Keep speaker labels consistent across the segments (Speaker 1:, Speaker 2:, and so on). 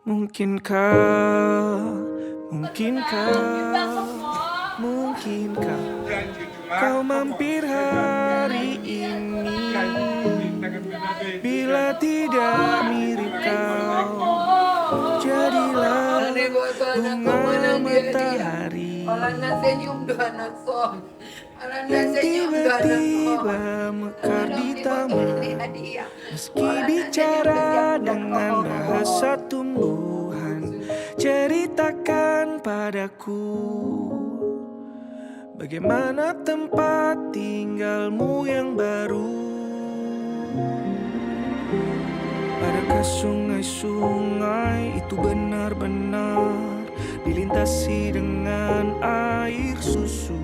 Speaker 1: Mungkinkah, mungkinkah kau mampir hari ini? Bila tidak mirip kau, jadilah bunga matahari yang tiba-tiba mekar di taman. Meski bicara dengan bahasa tumbuhan, ceritakan padaku bagaimana tempat tinggalmu yang baru. Adakah sungai-sungai itu benar-benar dilintasi dengan air susu?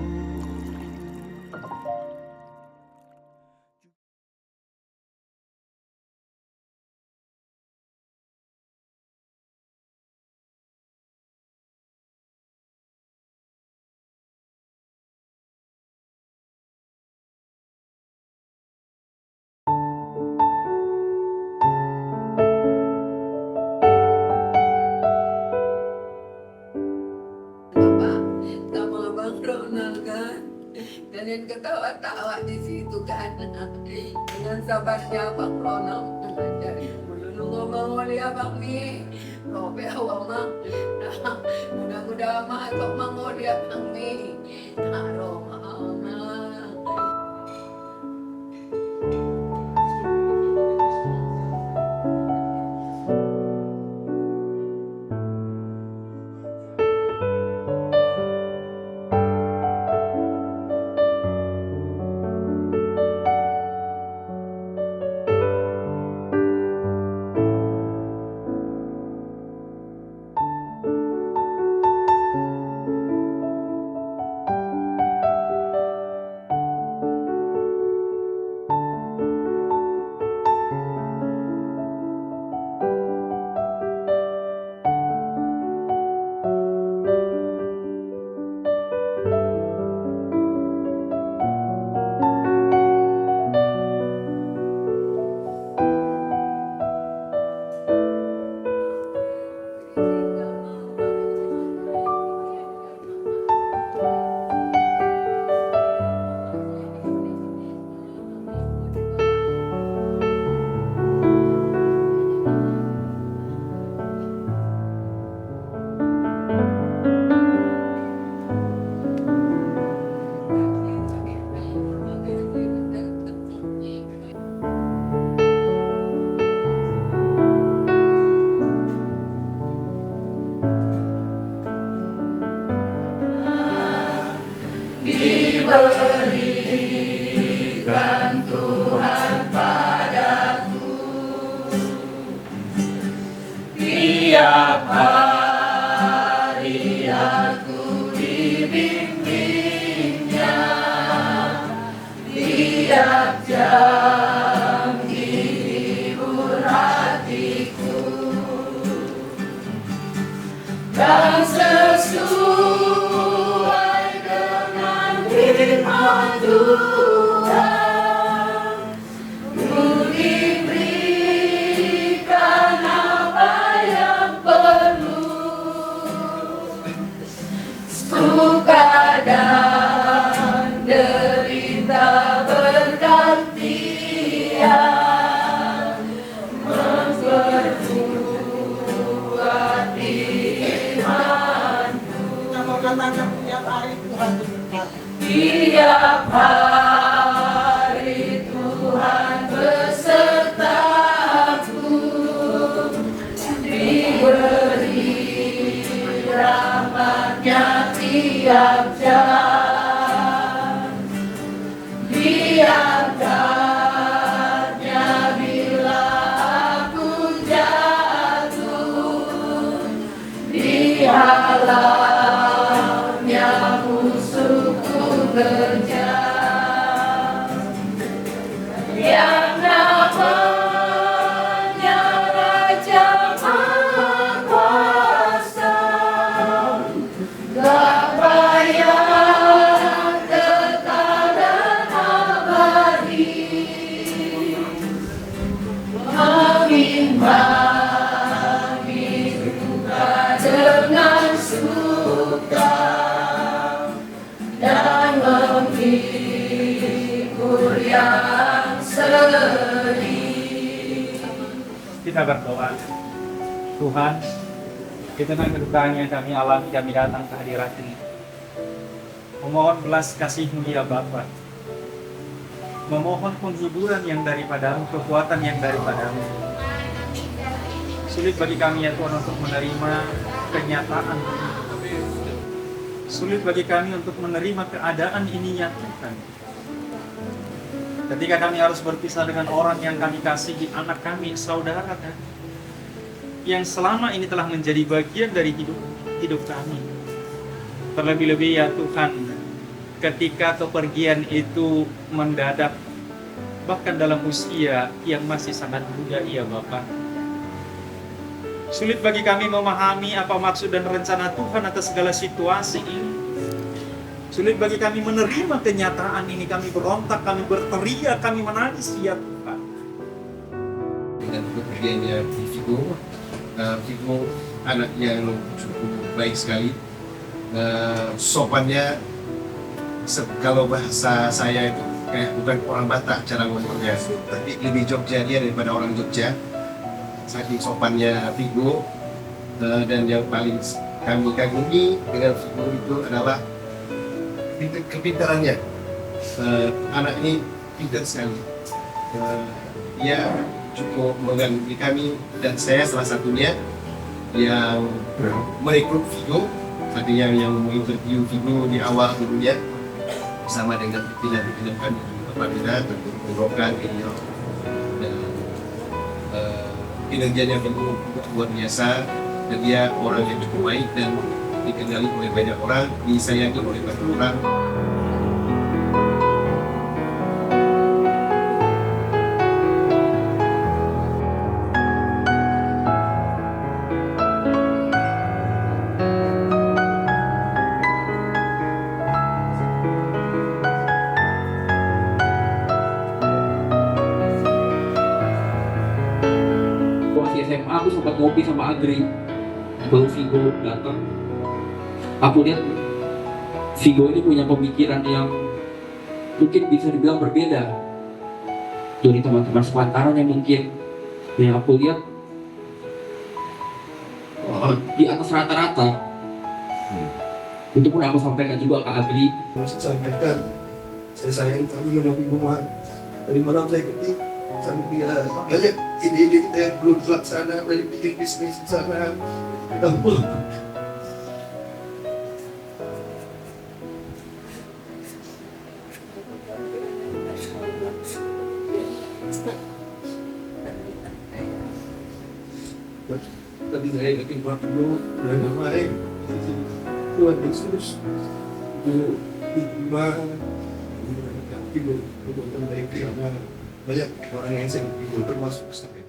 Speaker 2: Kalian ketawa-tawa di situ kan, dengan sabarnya Bang Ronald mengajari dulu ngomong oleh Abang Mi, Robe awang mudah-mudahan masuk mengoleh Abang Mi, aroma. Diberikan Tuhan padaku tiap hari aku dibimbingnya, tiap jam dihibur hatiku dan sesuai dengan firman Tuhan, ku diberikan apa yang perlu, suka dan derita bergantian, memperkuat imanku. Tiap hari Tuhan besertaku, diberi rahmat-Nya tiap jam, diangkat-Nya bila aku jatuh, dihalang-Nya musuhku kejam, yang namanya Raja Maha Kuasa, gak bayar kekal dan abadi. Amin, amin. suka dan menghibur yang sedih.
Speaker 3: Kita berdoa. Tuhan, di tengah kedukaan yang kami alami, kami datang ke hadirat ini. Memohon belas kasih-Mu ya Bapa. Memohon penghiburan yang daripadamu, kekuatan yang daripadamu. Sulit bagi kami ya Tuhan untuk menerima kenyataan ini. Sulit bagi kami untuk menerima keadaan ini ya Tuhan. Ketika kami harus berpisah dengan orang yang kami kasihi, anak kami, saudara kami, yang selama ini telah menjadi bagian dari hidup kami. Terlebih-lebih ya Tuhan, ketika kepergian itu mendadak, bahkan dalam usia yang masih sangat muda ya Bapak. Sulit bagi kami memahami apa maksud dan rencana Tuhan atas segala situasi ini. Sulit bagi kami menerima kenyataan ini. Kami berontak, kami berteriak, kami menangis ya Tuhan.
Speaker 4: Dengan kepergiannya Vigo, Vigo anak yang cukup baik sekali. Sopannya, kalau bahasa saya itu kayak bukan orang Batak cara ngomongnya, tapi lebih Jogja dia daripada orang Jogja. Saking sopannya Vigo, dan yang paling kami kagumi dengan Vigo itu adalah kepintarannya. Anak ini pintar sekali. Dia cukup mengganggu kami dan saya salah satunya yang merekrut Vigo. Tadinya yang menginterview Vigo di awal dulunya bersama dengan pimpinan kami apabila tenggorokan ini dan kinerjanya Vigo luar biasa dan dia orang yang cukup baik dan dikenali oleh banyak orang, disayangi oleh banyak orang.
Speaker 5: Waktu SMA aku sempat ngopi sama Agri, baru Vigo datang. Aku lihat Vigo ini punya pemikiran yang mungkin bisa dibilang berbeda dari teman-teman sepantaran yang mungkin yang aku lihat di atas rata-rata. Itu pun aku sampaikan juga ke Agri.
Speaker 6: Saya sampaikan, saya sayang kami dengan hubungan dari malam saya ketik sampai dia banyak ide-ide kita yang belum terlaksana dari bikin bisnis di sana. Ampun. Tadi saya yakin waktu dan baik Tuhan Yesus itu iman itu untuk baik karena banyak orang yang saya ikut termasuk saya.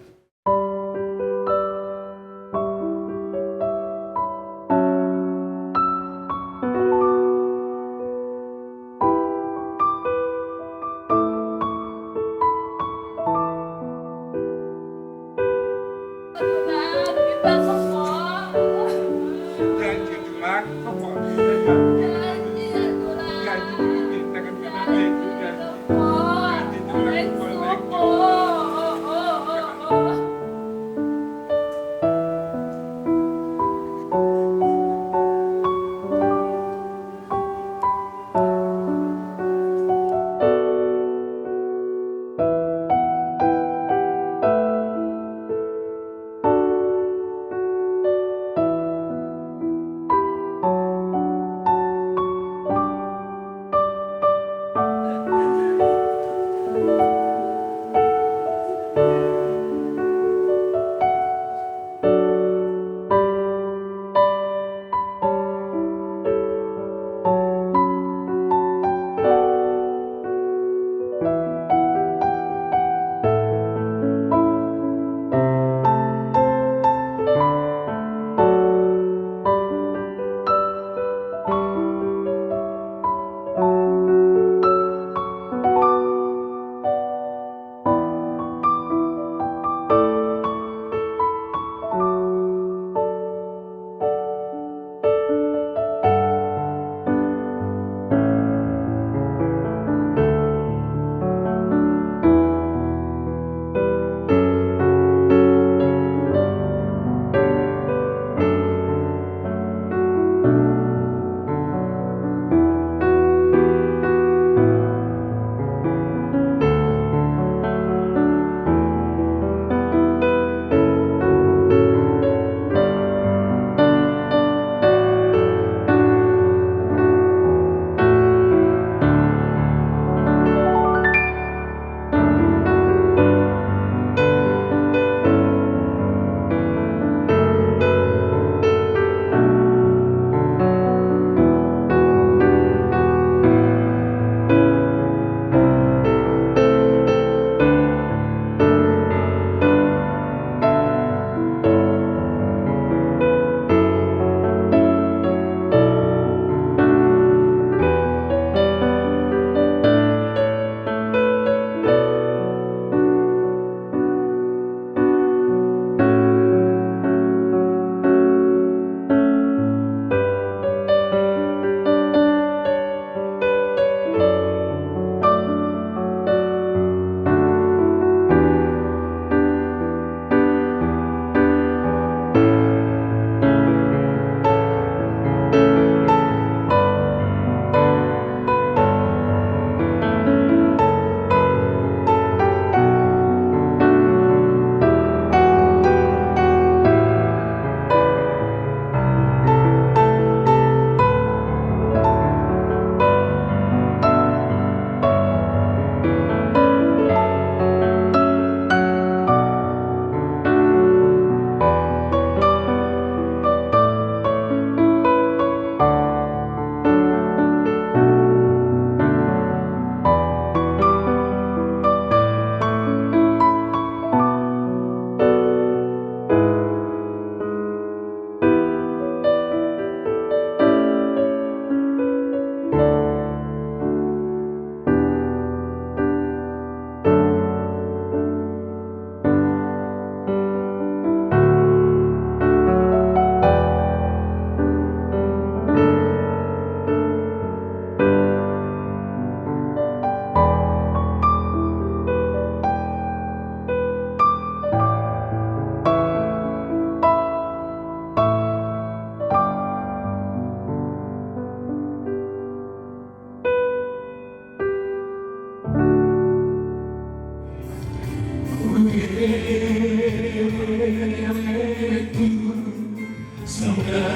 Speaker 6: Saudara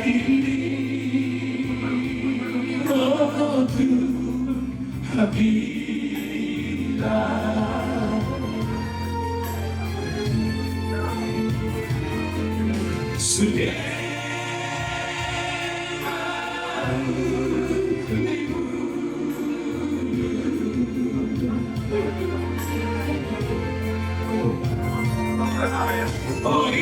Speaker 6: ini rohku habila sudah oh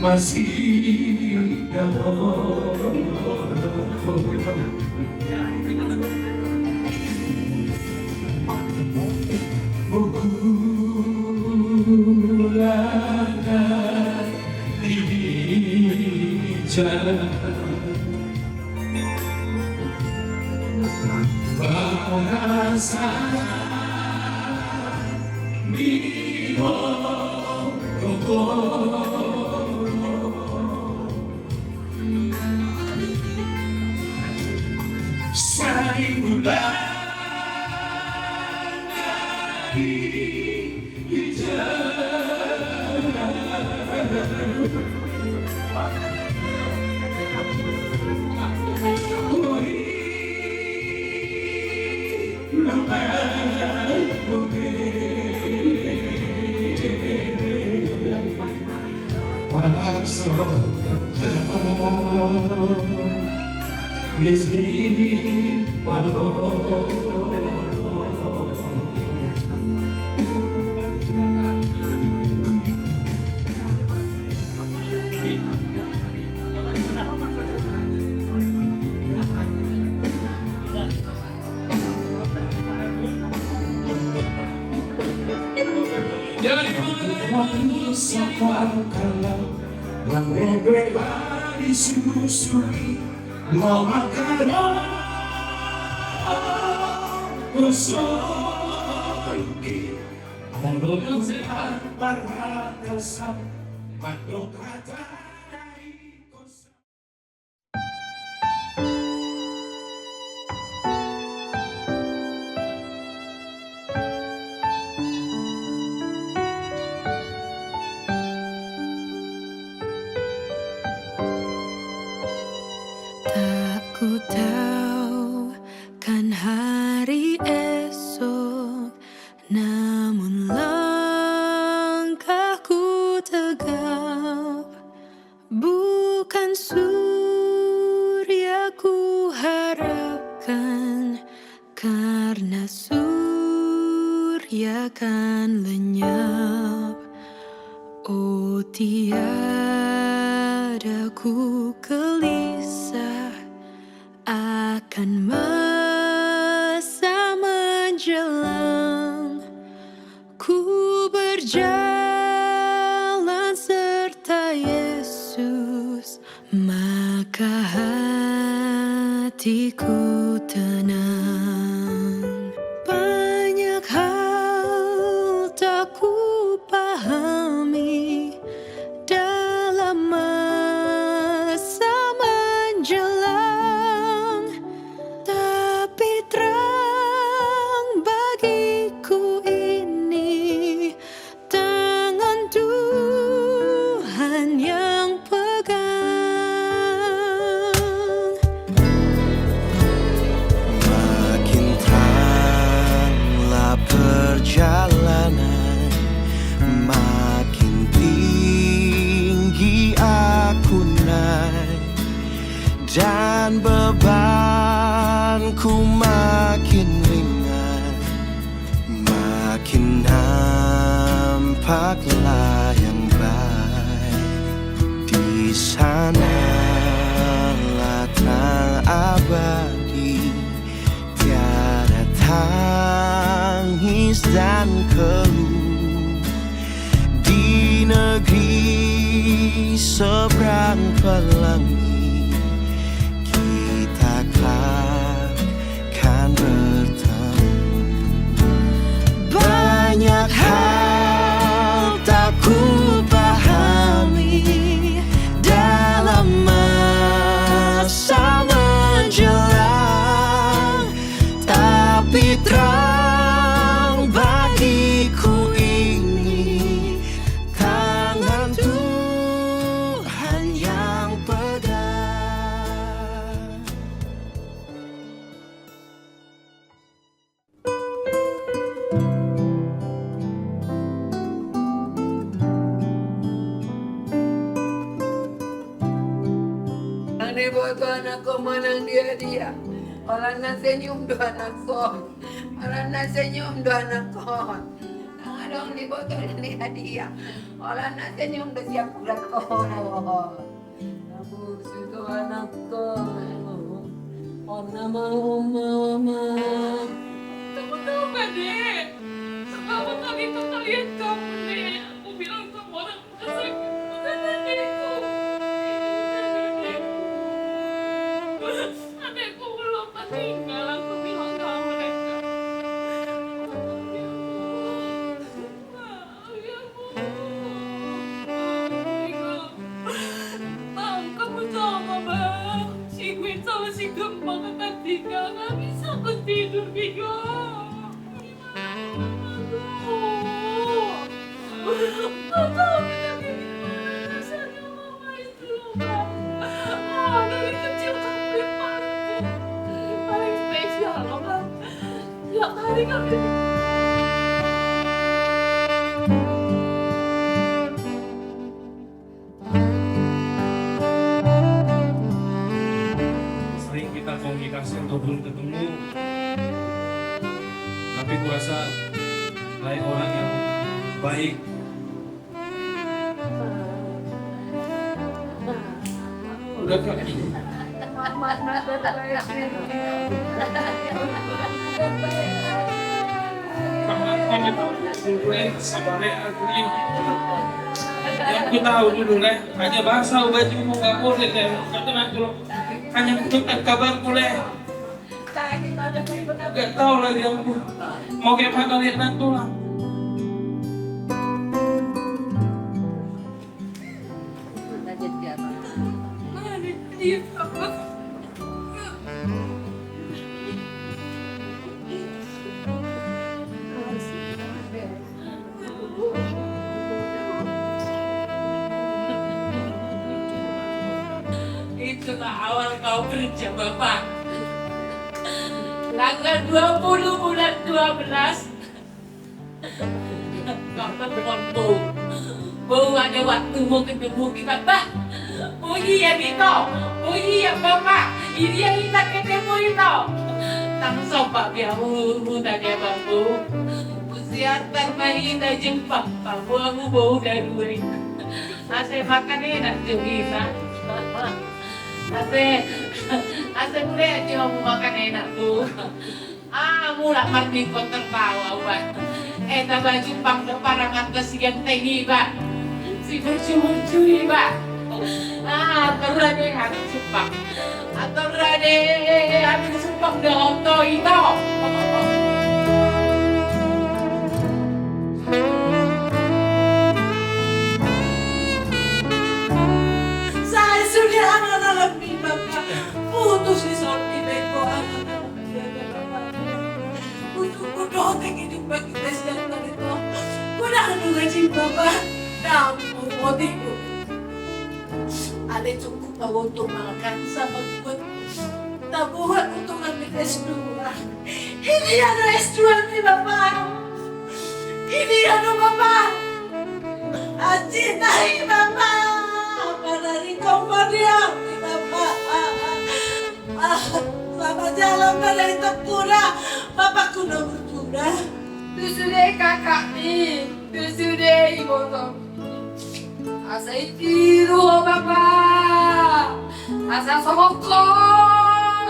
Speaker 6: masih bukulah dibicara bahasa di saya bulan dari waktu sampai kalau berbeda disusui mau makan bersoki kalau yang sehat berhadasan makhluk kata
Speaker 2: Ku tahu kan hari esok, namun langkahku tegap. Bukan surya ku harapkan, karena surya kan lenyap. Oh tiada ku gelisah akan masa menjelang. Ku berjalan serta Yesus, maka hatiku tenang. Banyak hal tak ku pahami dalam masa menjelang, tapi terang bagiku ini tangan Tuhan yang pegang.
Speaker 1: Makin teranglah perjalanan, makin tinggi aku naik, dan bebanku makin ringan. Makin nampaklah yang baik. Di sanalah terang abadi, tiada tangis dan keluh. Di negeri seberang pelangi, kita akan bertemu. Banyak hal
Speaker 7: waktu anakku menang dia. Orang nak senyum doa anakku. Orang nak senyum doa anakku. Tangan dong di botol ini hadiah. Orang nak senyum doa siap bulat kau. Kamu sudah anakku. Orang mau mama.
Speaker 2: Kamu tahu gak, Dek? Pertama kali itu lihat kamu, Dek. Aku bilang sama orang sakit, bukan adekku. Itu bukan adekku. Adekku belum meninggal, aku bilang sama mereka. Bang, kamu tahu nggak, Bang? Si Gwen sama si Gempa kakak tinggal, nggak bisa aku tidur, Bigo. Gak tahu kita gimana rasanya mama itu, Bang. Dari kecil kamu yang paling spesial, loh, Bang. Tiap hari kami
Speaker 5: Sering kita komunikasi untuk belum ketemu, tapi kurasa lain orang yang baik. Udah kak, yang ku tahu dulu deh, hanya bahasa baju mu gak boleh deh, kata nanti hanya kutukan kabar boleh. Gak tahu lagi aku mau kayak apa lihat nanti lah.
Speaker 2: dia apa?
Speaker 7: Itulah awal kau kerja, Bapak. Tanggal 20 bulan 12 kau telepon Bu ada waktu mau ketemu kita, Pak. Oh iya Bito, oh iya Bapak, ini yang kita ketemu itu. Langsung Pak biahu tadi Bapak. Usiatan mahina jempa, Pak aku bau dari Ase makan enak juga. Ase boleh aja mau makan enak Bu. Mulak mati kau tertawa Pak. Baju pang deparangan kesian tinggi Pak. Si bercuma-curi Pak. Terade harus sumpah. Terade harus sumpah dengan to itu. Saya sudah anak-anak di Bapak. Putus di sorti beko anak-anak di Bapak. Kudu hidup bagi presiden itu. Kudah ngaji Bapak. Namun motiku. Ada cukup tahu untuk makan sama buat tabungan untuk ambil S2. Ini ada S2 nih Bapak. Ini ada Bapak. Cintai Bapak. Dari komodian nih Bapak. Sama jalan dari Tepura. Bapak kuda berkuda. Itu sudah kakak nih. Itu sudah ibu Tom. Asa itiru Bapak. Asa somoko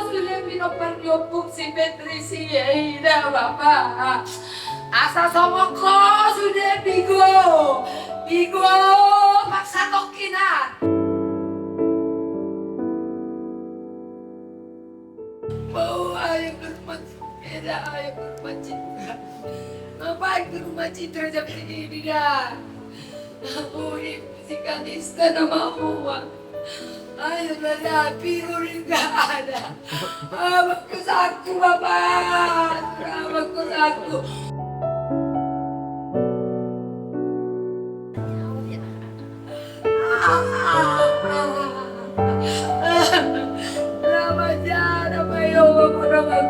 Speaker 7: sudah minopar diopuk si Petrisi Ida Bapak. Asa somoko sudah bigo maksa tokinan. Mau ayo ke rumah sepeda, ayo ke rumah Citra. Bapak ke rumah Citra jam segini dah. Aku ini musikan istana mau. Ayo dari api urin gak ada. Abangku satu Bapak. Abangku satu. Ramadan, Ramayo, Ramadan.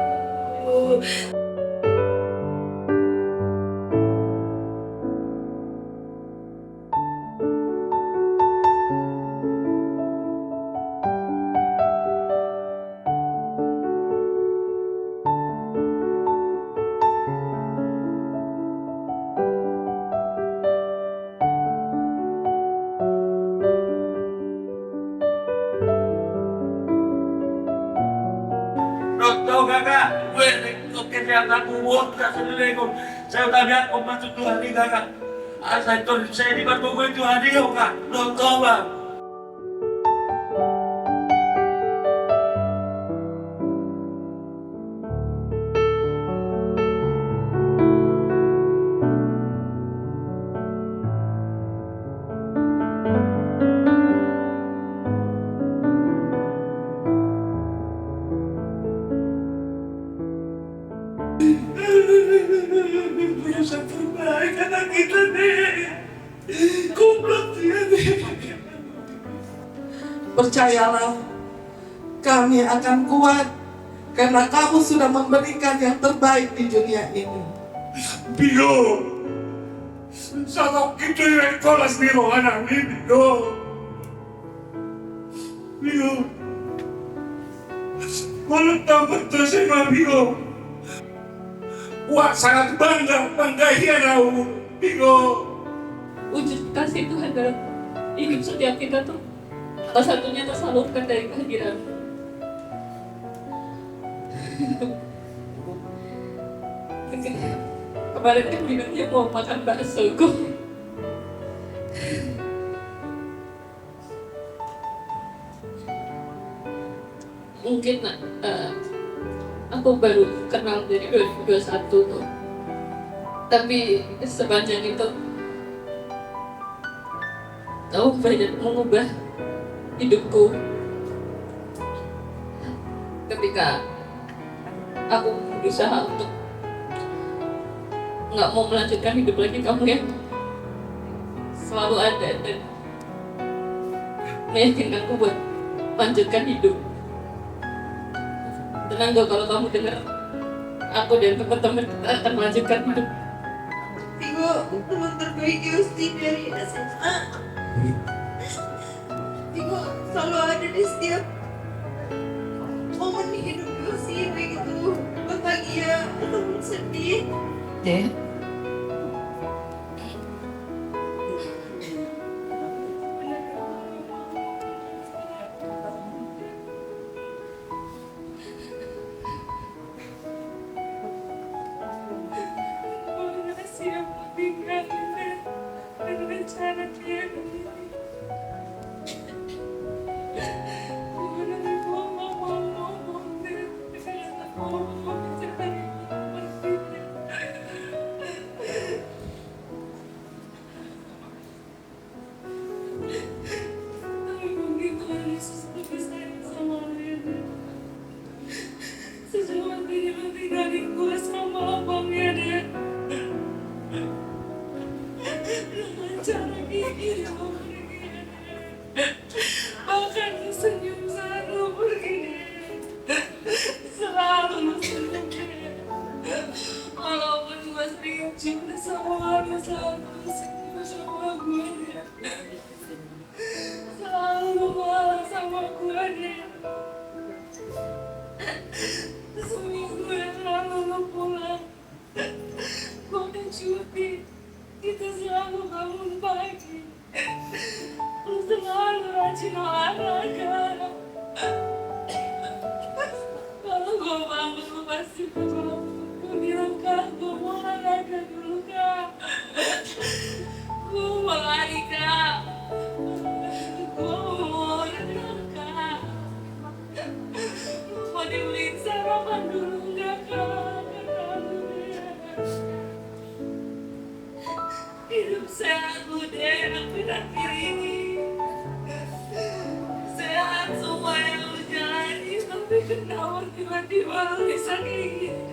Speaker 6: kaya nakuwot ka sa lilikod. Saya tabiat ko man sa Tuhan ni Kakak. Asa ito, saya di bertukoy Tuhan ni Kakak. Nontoba. Sa terbaik anak kita nih. Kumplot dia nih.
Speaker 7: Percayalah, kami akan kuat karena kamu sudah memberikan yang terbaik di dunia ini.
Speaker 6: Bigo. Sama kita yang kelas Bigo anak ini Bigo. Bigo. Walau tambah terus sama Bigo. Wah, sangat bangga hianau, Bigo.
Speaker 2: Wujud kasih Tuhan dalam hidup setiap kita tuh salah satunya tersalurkan dari kehadiran. Kemarin kan bilangnya mau makan bakso kok. Mungkin aku baru kenal dari 2021 tuh. Tapi sepanjang itu kamu banyak mengubah hidupku. Ketika aku berusaha untuk nggak mau melanjutkan hidup lagi, kamu yang selalu ada dan meyakinkanku buat lanjutkan hidup. Tenang gak kalau kamu dengar aku dan teman-teman kita akan melanjutkan hidup.
Speaker 7: Bigo, teman terbaik Yusti dari SMA. Bigo selalu ada di setiap momen di hidup Yusti, baik itu bahagia ataupun sedih.
Speaker 2: Bahkan senyum selalu begini, selalu senyum. Walaupun gue sering cinta sama gue, selalu senyum sama gue. Selalu marah sama gue. Seminggu yang lalu lo pulang, gue udah cuti. Kita selalu bangun pagi. Lu selalu rajin olahraga. Kalau gue bangun, lu pasti bangun. Gue bilang, Kak, gue mau olahraga dulu, Kak. Gue mau lari, Kak. Gue mau renang, Kak. Mau dibeliin sarapan dulu, enggak, Kak? Hidup sehat udah enak akhir ini. Sehat semua yang lu jalani, tapi kenapa tiba-tiba lu bisa kayak gini?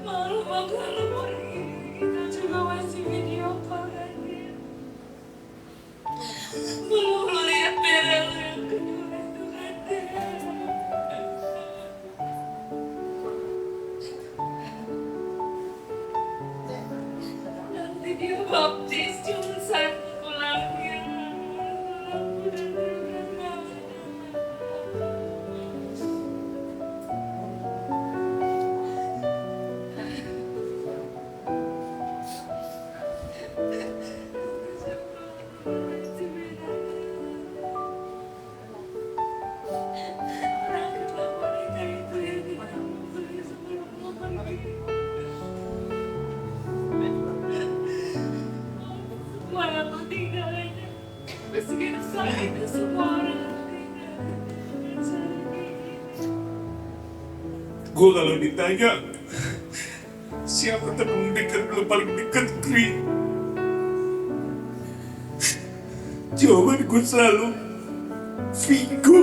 Speaker 2: Malu banget lu pergi, kita juga masih video call kan ya. Belum lihat Bella lu yang kedua itu kan ya. Nanti dia baptis cuma satu pulangnya.
Speaker 6: Gue kalau ditanya siapa temen dekat lu paling dekat, Kri, jawaban gue selalu Vigo.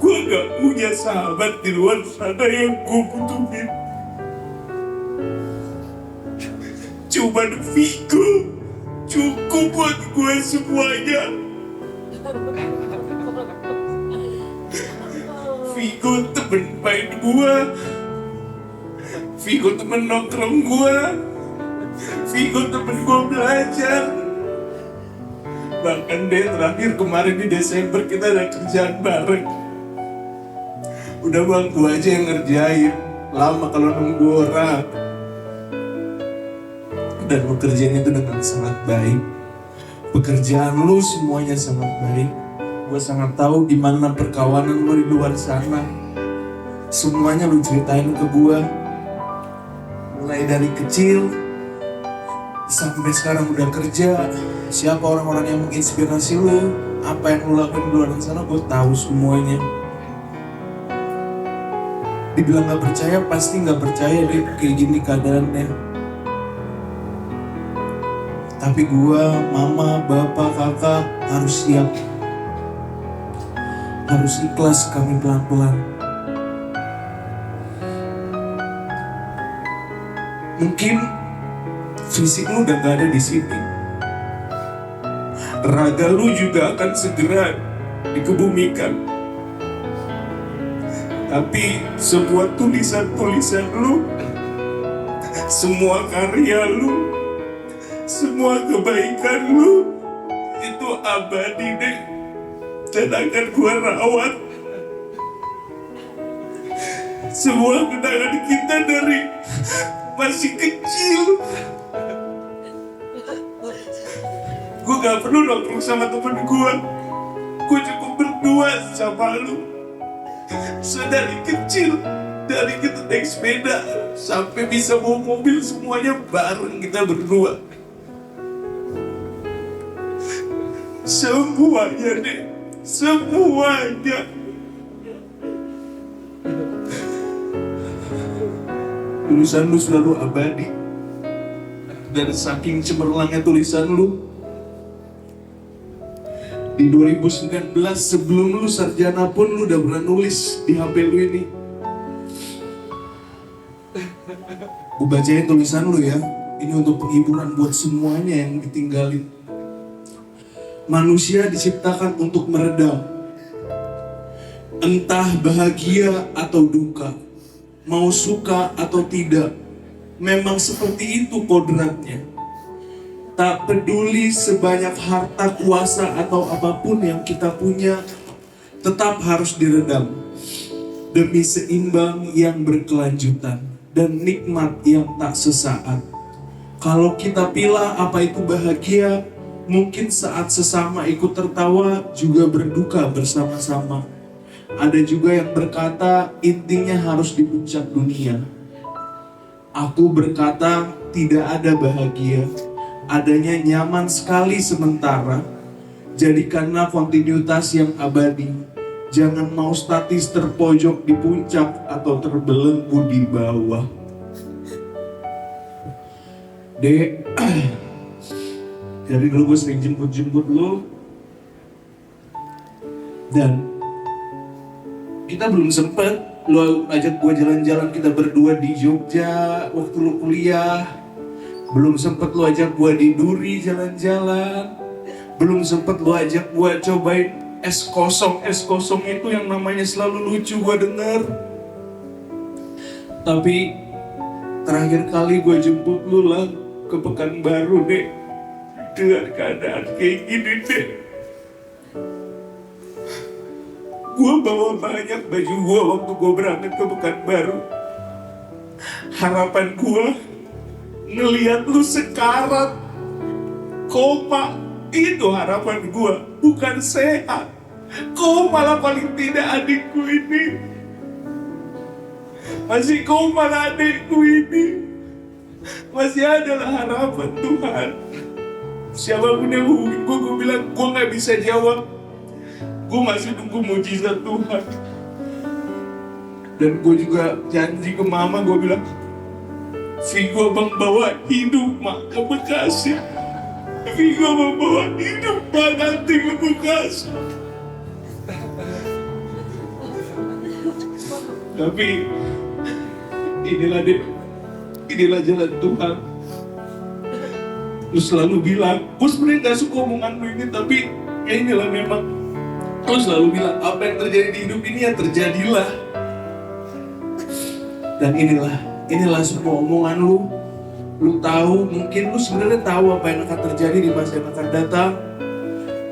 Speaker 6: Gue gak punya sahabat di luar sana yang gue butuhin. Cuman Vigo cukup buat gue semuanya. Vigo temen main gue, Vigo temen nongkrong gue, Vigo temen gue belajar. Bahkan deh terakhir kemarin di Desember kita ada kerjaan bareng. Udah bang, gue aja yang ngerjain. Lama kalau nunggu orang. Dan pekerjaan itu dengan sangat baik. Pekerjaan lu semuanya sangat baik. Gue sangat tahu di mana perkawanan lu di luar sana. Semuanya lu ceritain ke gue. Mulai dari kecil sampai sekarang udah kerja. Siapa orang-orang yang menginspirasi lu, apa yang lu lakuin di luar sana, gue tahu semuanya. Dibilang gak percaya, pasti gak percaya deh kayak gini keadaannya. Tapi gua, mama, bapak, kakak harus siap. Harus ikhlas kami pelan-pelan. Mungkin fisik lu udah gak ada di sini. Raga lu juga akan segera dikebumikan. Tapi semua tulisan-tulisan lu, semua karya lu, semua kebaikan lu itu abadi deh, dan akan gua rawat. Semua kenangan kita dari masih kecil. Gua gak perlu nongkrong sama temen gua cukup berdua sama lu. So dari kecil, dari kita naik sepeda sampai bisa bawa mobil, semuanya bareng kita berdua. Semuanya deh, semuanya. Tulisan lu selalu abadi. Dan saking cemerlangnya tulisan lu, di 2019 sebelum lu sarjana pun lu udah pernah nulis di HP lu ini. Gue bacain tulisan lu ya. Ini untuk penghiburan buat semuanya yang ditinggalin. Manusia diciptakan untuk meredam. Entah bahagia atau duka, mau suka atau tidak, memang seperti itu kodratnya. Tak peduli sebanyak harta, kuasa, atau apapun yang kita punya, tetap harus diredam demi seimbang yang berkelanjutan dan nikmat yang tak sesaat. Kalau kita pilih apa itu bahagia, mungkin saat sesama ikut tertawa juga berduka bersama-sama. Ada juga yang berkata intinya harus di puncak dunia. Aku berkata tidak ada bahagia. Adanya nyaman sekali sementara. Jadikanlah kontinuitas yang abadi. Jangan mau statis terpojok di puncak atau terbelenggu di bawah. Dek, dari dulu gue sering jemput-jemput lo. Dan kita belum sempet. Lo ajak gue jalan-jalan kita berdua di Jogja waktu lo kuliah. Belum sempet lo ajak gue di Duri jalan-jalan. Belum sempet lo ajak gue cobain es kosong itu yang namanya selalu lucu gue denger. Tapi terakhir kali gue jemput lo lah ke Pekanbaru deh, dengan keadaan kayak gini deh. Gue bawa banyak baju gue waktu gue berangkat ke Pekanbaru. Harapan gue ngeliat lu sekarat, koma, itu harapan gue, bukan sehat. Koma lah paling tidak adikku ini. Masih koma lah adikku ini. Masih adalah harapan Tuhan. Siapapun yang hubungin gue bilang gue gak bisa jawab. gue masih nunggu mujizat Tuhan. Dan gue juga janji ke mama, gue bilang, Vigo bang bawa hidup mak ke Bekasi. Vigo bang bawa hidup mak nanti ke Bekasi. Tapi inilah jalan Tuhan. Lu selalu bilang, gue sebenarnya gak suka omongan lu ini, tapi ya inilah memang. Lu selalu bilang, apa yang terjadi di hidup ini ya terjadilah. Dan inilah semua omongan lu. Lu tahu, mungkin lu sebenarnya tahu apa yang akan terjadi di masa yang akan datang.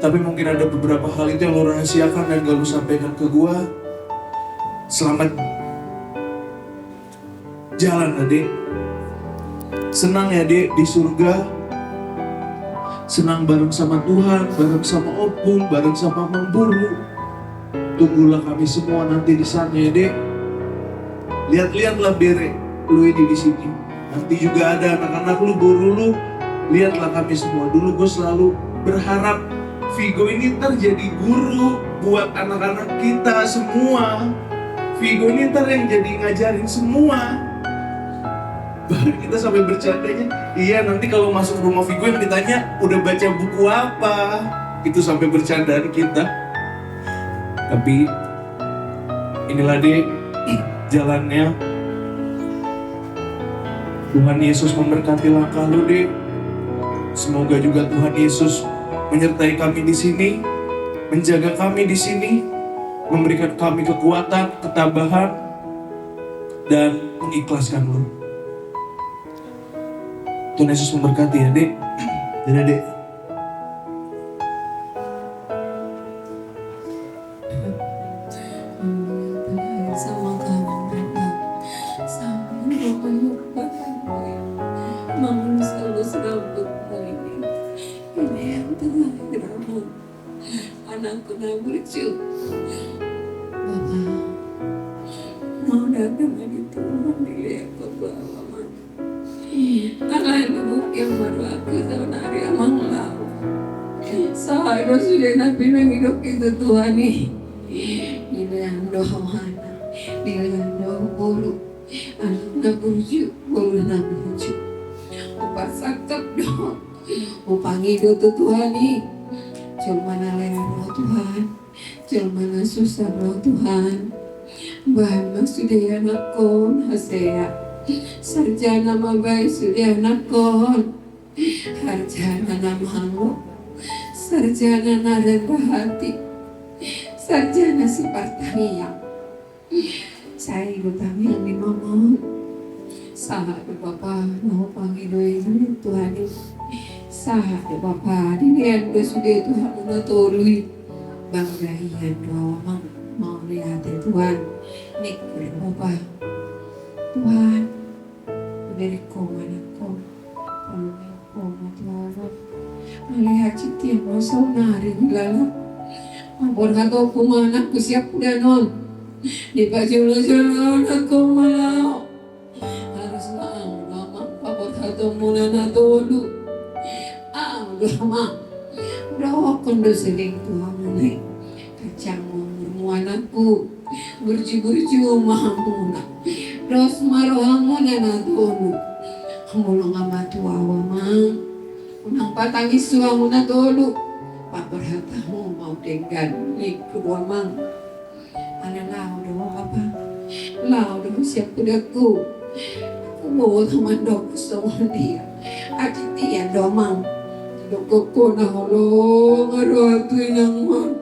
Speaker 6: Tapi mungkin ada beberapa hal itu yang lu rahasiakan dan gak lu sampaikan ke gua. Selamat jalan adik. Senang ya adik di surga. Senang bareng sama Tuhan, bareng sama Opung, bareng sama Mang Buru. Tunggulah kami semua nanti di sana ya dek. Lihat-lihatlah Bere, lu ini di sini. Nanti juga ada anak-anak lu, Buru lu. Lihatlah kami semua. Dulu gue selalu berharap Vigo ini ntar jadi guru buat anak-anak kita semua. Vigo ini ntar yang jadi ngajarin semua. Bahkan kita sampai bercandanya, iya nanti kalau masuk rumah Vigo yang ditanya udah baca buku apa. Itu sampai bercandaan kita. Tapi inilah deh jalannya. Tuhan Yesus memberkati langkah lu deh. Semoga juga Tuhan Yesus menyertai kami di sini, menjaga kami di sini, memberikan kami kekuatan, ketabahan, dan mengikhlaskan lu. Tuhan Yesus memberkati ya dek. Dadah dek.
Speaker 7: Sama kamu Bapak, sama Bapak, Mama selalu sambut hari ini yang terakhir kamu, anakku Naburju. Bapak, mau datang lagi Tuhan dilihat ke bawah. Karena ibu yang baru aku tahun hari amang lalu. Seharusnya nabi nang hidup itu Tuhan nih. Dilayang doa mana, dilayang doa bolu, anak naburju, bolu naburju. Upa sakit doa, upangi doa Tuhan nih. Cuma nalayang doa Tuhan, cuma susah doa Tuhan. Bahan sudah anakku hasea. Sarjana mabay sudah nakon, harjana namang sarjana narendah hati, sarjana sifat tangiyang. Saya ibu kami yang di mama, sahat Bapak mau panggil doa Tuhan ini, sahat Bapak dilihat sudah Tuhan mengaturi banggayan doa mau lihat Tuhan nik Bapak. Tuhan, beriku anakku, pemilikku Tuhan, melihat citi yang mau nari lalu, ampun kata aku anakku siap udah non, di baju jalan aku malau, harus lama ampun kata munana dulu, udah wakon do seding Tuhan naik, kacang mau anakku, berju mahamuna. Terus marohamu na tulu. Hamulong ama tuawa mang. Unang patangis suamu na tulu. Paperhatamu mau tinggal ni kedua mang. Ana lao do apa? Lao do siap kudaku. Kubo teman do semua dia. Ati tian do mang. Doko na holo ngaro tu nang mang.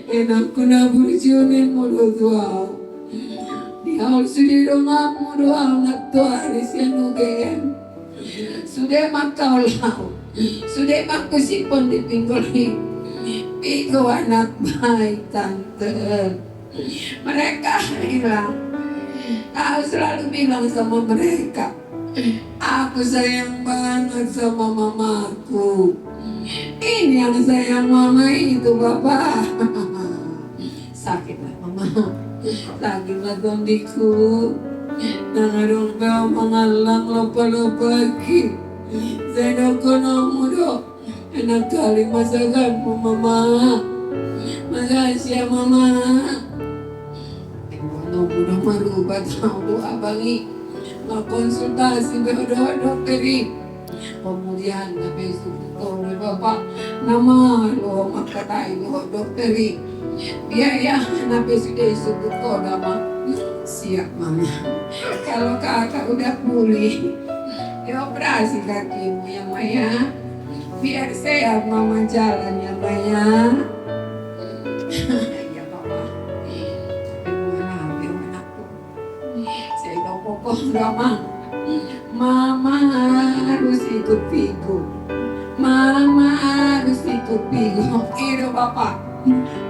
Speaker 7: Enak kuna burjunin mo do tuawa. Dihaul sudah doamu doa nak Tuhan isian sudah makau lau, sudah maku sipon di pingguli, Vigo anak baik tante. Mereka hilang, kau selalu bilang sama mereka, aku sayang banget sama mamaku. Ini yang sayang mama itu Bapak. Sakitlah mama. Lagi magondiku nangarong kau mangalang lupa-lupaki Zeno kono mudo enak kali masakan mama Makasih ya Mama. Kalau udah merubah tahu abangi konsultasi dokter pemulihan tapi oleh Bapak nama lo makatai lo dokter biaya nabi sudah disebut kau nama siap Mama. Kalau kakak udah pulih dioperasi kakimu ya Maya biar sehat Mama jalan ya Maya. Ya Bapak firman aku saya udah pokok Mama harus ikut Vigo. Mama harus ikut Vigo. Itu Bapak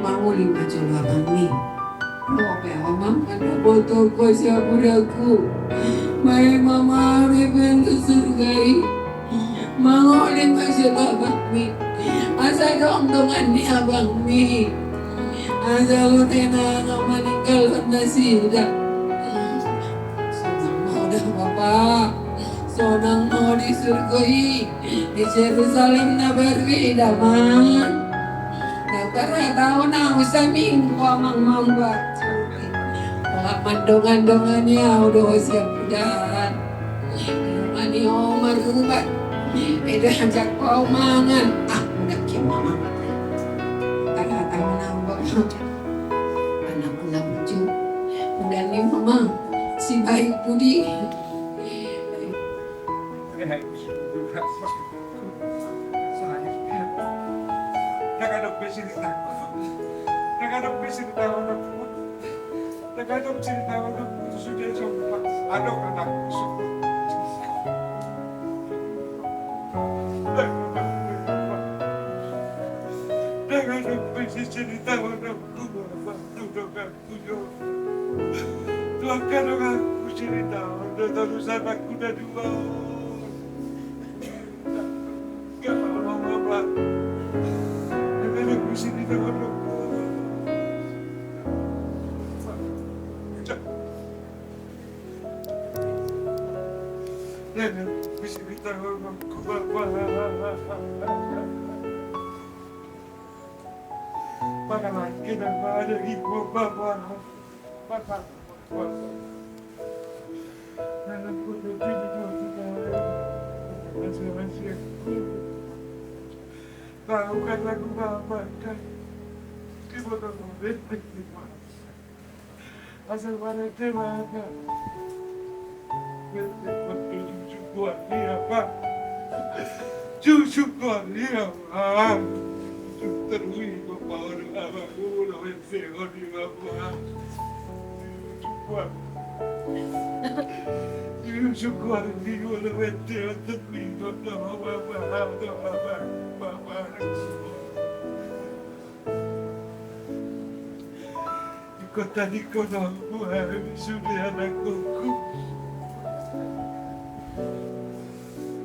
Speaker 7: mau 5 coba kami. Oke, Mama ada botol kosia budaku. Baik Mama rebentuk surgai. Mau 5 coba kami. Asa dong-dongannya Abang Mi. Asa lu tenang meninggal nasi udah. Udah Bapak. Sonang mau di surgoi di Yerusalem na berbeda man. Nagpara tahu na usah minggu amang mambat. Mandongan-dongannya udah siap udahan. Mani Omar rubat. Beda ajak kau mangan. Udah gimana? Kata-kata menambah. Anak-anak lucu. Udah nih Mama. Si baik budi.
Speaker 6: Terkadang cerita orang sudah sempat ada anak terkadang cerita orang Tuhan aku cerita udah terus anakku udah 2 gak mau apa terkadang cerita orang bisa ditanggung ku Bapak. Maka lagi dan pada ibu Bapak. Bapak. Dalam kudus di masih tahu kan lagu Bapak kan ibu tahu betul asal mana temanya buat dia Pak cucu buat dia Pak terui Bapak orang abang udah bersihkan di Bapak buat cucu buat dia udah bersihkan terui Bapak di kota buat sudah anakku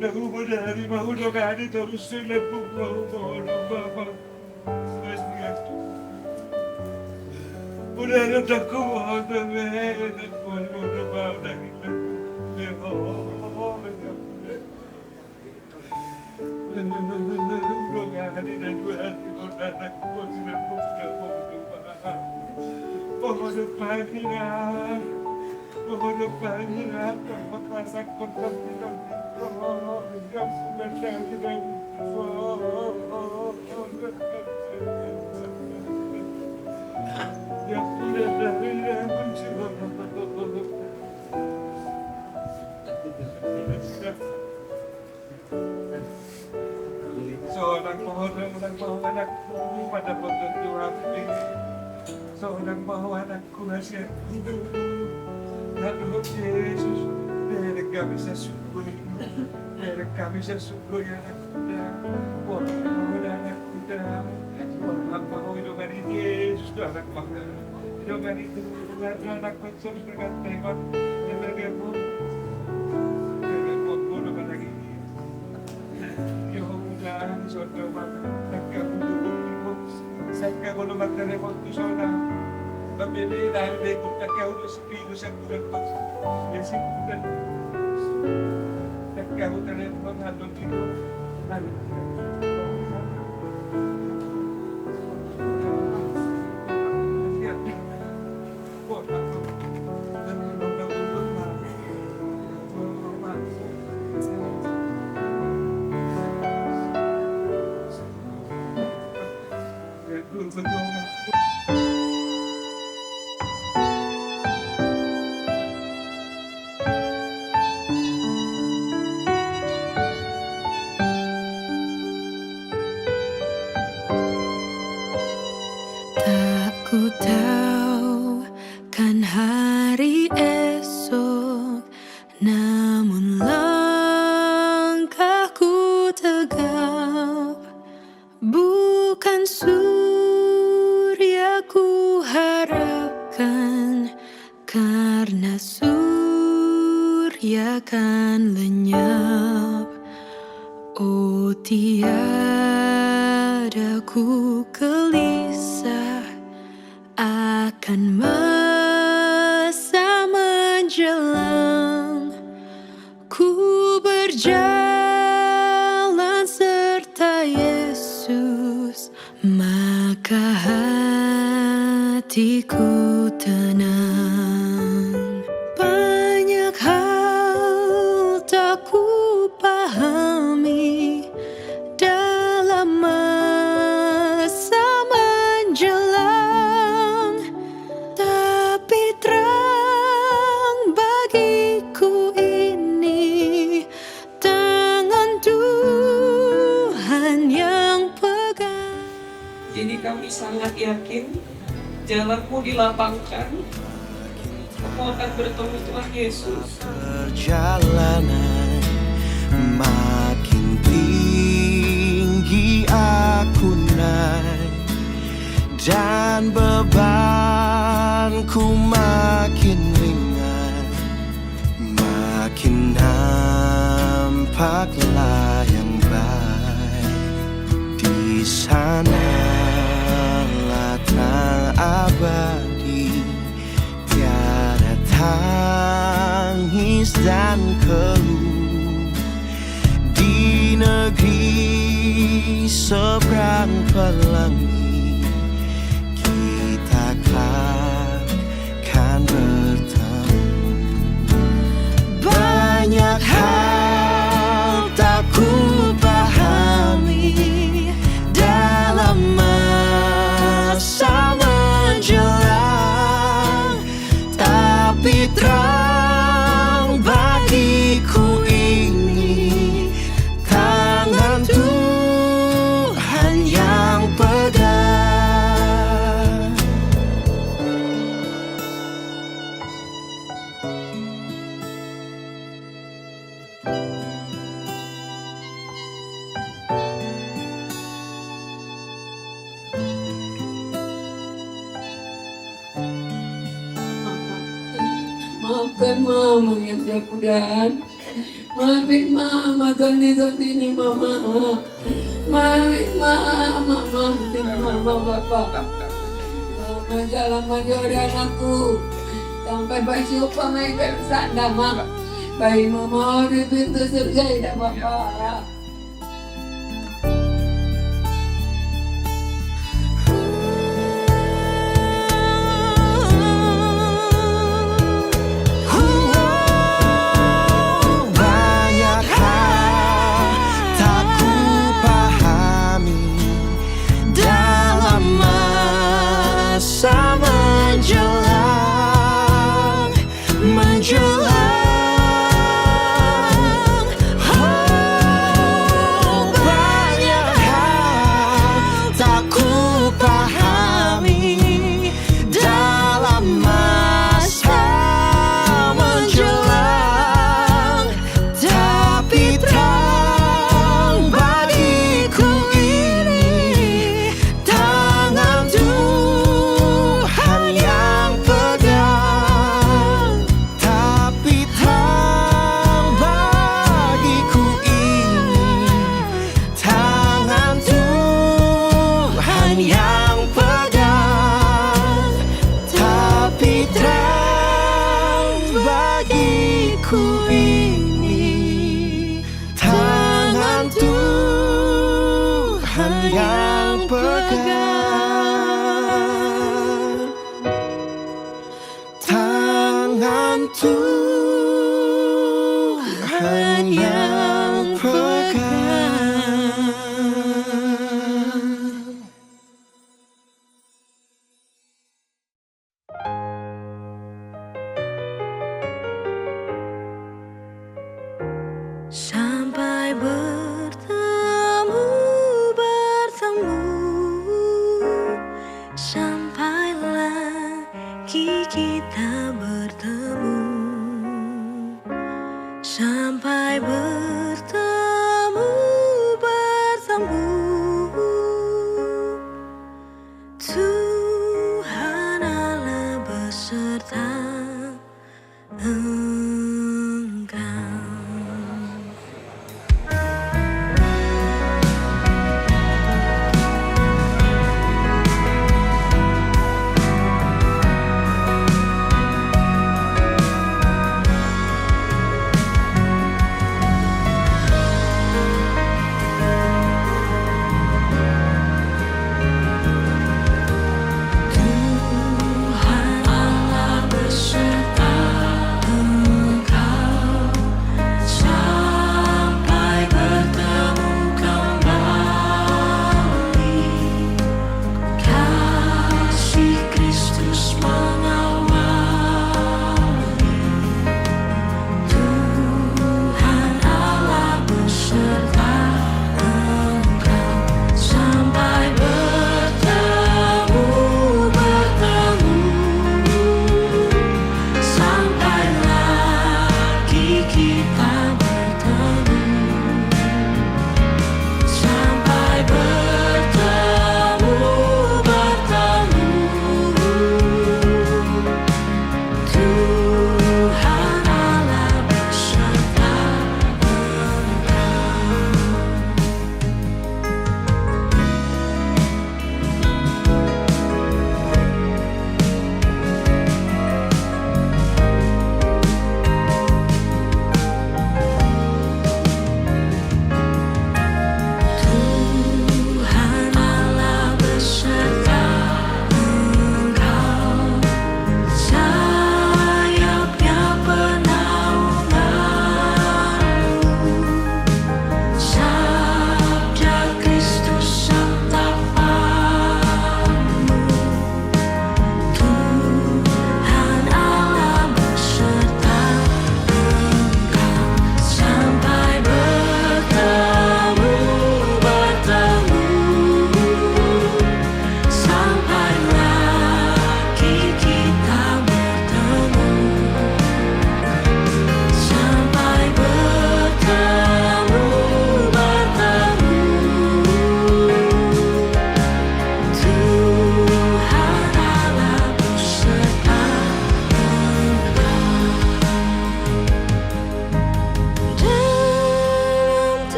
Speaker 6: Naku dari mau dong ada terus lepuk mau bapak udah ada takut mau dari seorang mohon anakku pada petunjuk hati seorang mohon anakku nasihat hidup Tuhan Yesus biar kami syukur biar kami syukur ya anak muda anak muda orang mau hidupkan ini Yesus anak muda hidupkan itu anak kecil berkat tengok yang pun lagi yo mudah suatu mana takkan dulu saya kalau makan waktu soalnya pembeli dari kita kau tu sepuluh sebulan pas ya sih bukan tak kau telepon atau tidur nanti
Speaker 8: ia kan lenyap. Oh tiada ku gelisah akan masa menjelang. Ku berjalan serta Yesus, maka hatiku tenang. Banyak hal tak ku pahami dalam masa menjelang, tapi terang bagiku ini tangan Tuhan yang pegang.
Speaker 7: Jadi kami sangat yakin jalanmu dilapangkan. Kamu akan bertemu Tuhan Yesus.
Speaker 1: Perjalanan makin tinggi aku naik, dan bebanku makin ringan. Makin nampaklah yang baik. Di sanalah terang abadi, tiada tangis dan keluh. Di negeri seberang pelangi, kita akan bertemu. Banyak hal tak ku pahami dalam masa menjelang, tapi terang bagiku ini tangan Tuhan yang pegang.
Speaker 7: Maafkan mama yang jakudan. Maafin mama ini mama. Maafin mama, maafin mama bapak. Mama jalan menjadi anakku. Sampai baju pemain sana mama. Bayi mama di pintu surga tidak bapak.
Speaker 1: Banyak hal tak ku pahami dalam masa menjelang, oh, banyak hal tak ku pahami dalam masa menjelang, tapi terang bagiku ini tangan Tuhan yang pegang. Tapi terang bagiku ini tangan Tuhan yang pegang. Tapi terang bagiku ini tangan Tuhan yang pegang. Tangan Tuhan yang pegang.
Speaker 8: Sampai bertemu, sampai lagi kita bertemu, sampai bertemu, Tuhan Allah beserta Engkau.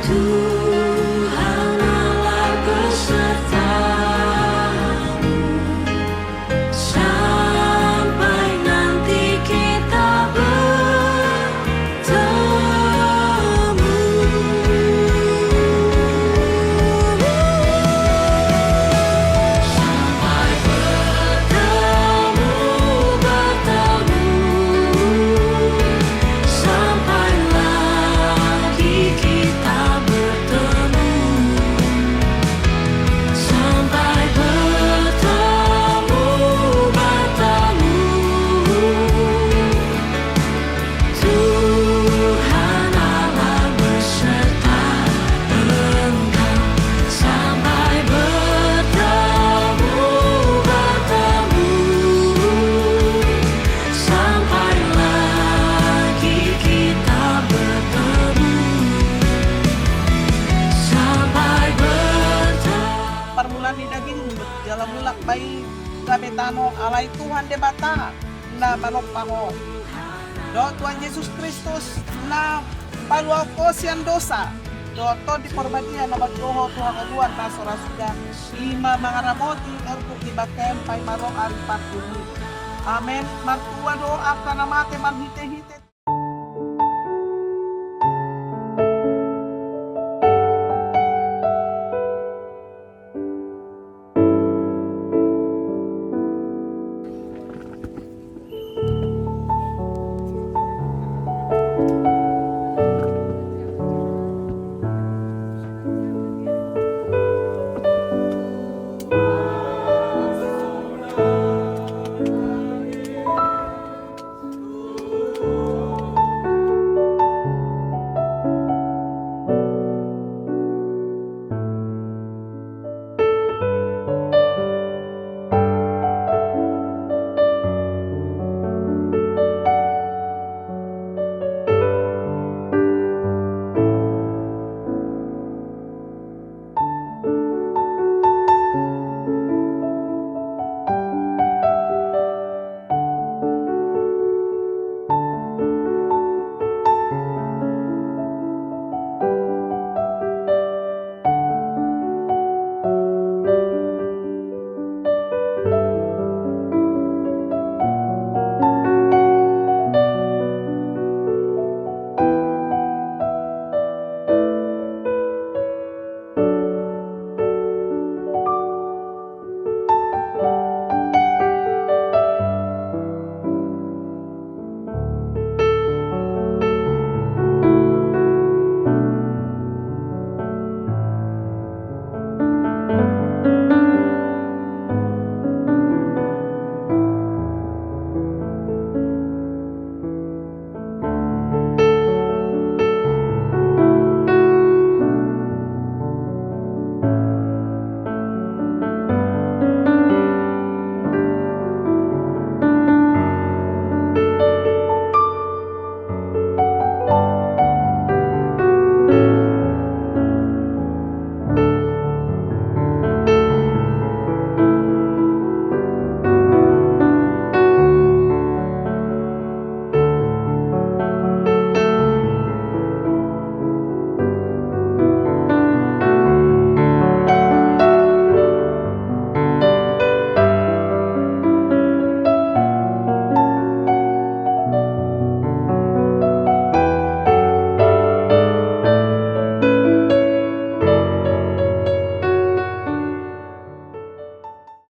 Speaker 8: Tuhan Allah besertamu sampai nanti kita bertemu. Sampai bertemu, sampai lagi kita bertemu. Sampai bertemu, Tuhan Allah beserta engkau. Sampai bertemu, sampai lagi kita bertemu. Sampai bertemu.
Speaker 7: Permulaan di daging dalam mulak bayi kabetano alai Tuhan debata na manopaho do Tuhan Yesus Kristus na paluau kosian dosa do to di perbadian na magdoho Tuhan aduan na sorasuda ima mangaramoti erkuk dibakem pai marong aripat bumi. Amen. Martua doa kana mate manhite